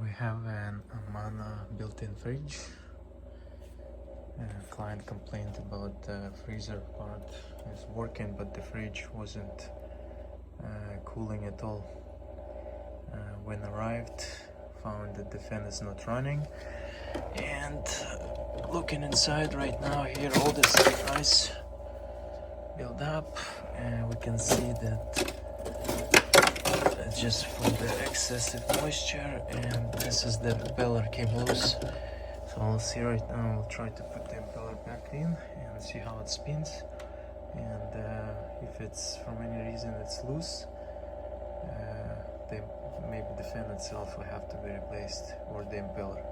We have an Amana built-in fridge. Client complained about the freezer part is working, but the fridge wasn't cooling at all. When arrived, found that the fan is not running, and looking inside right now, here all this ice build up, and we can see that it's just from the excessive moisture, and this is the impeller came loose. So I'll see right now. We'll try to put the impeller back in and see how it spins, and if it's from any reason it's loose, maybe the fan itself will have to be replaced, or the impeller.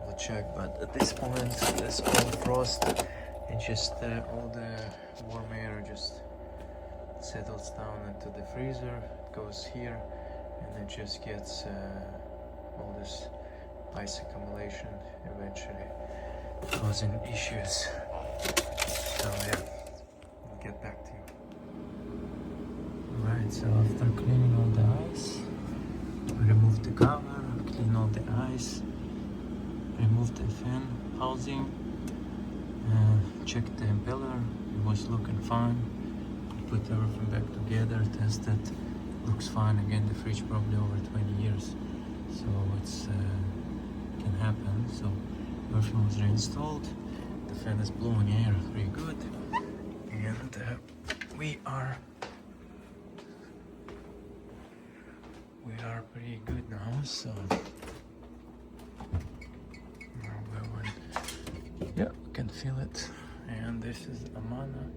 We'll check, but at this point there's all frost, and just all the warm air just settles down into the freezer, it goes here, and it just gets all this ice accumulation, eventually causing issues. So yeah, we'll get back to you. Alright, so after cleaning all the ice, remove the cover, clean all the ice, remove the fan housing, check the impeller, it was looking fine, put everything back together, tested, looks fine. Again, the fridge probably over 20 years, so it's can happen. So everything was reinstalled, the fan is blowing air pretty good, and we are pretty good now. So yeah, we can feel it. And this is Amana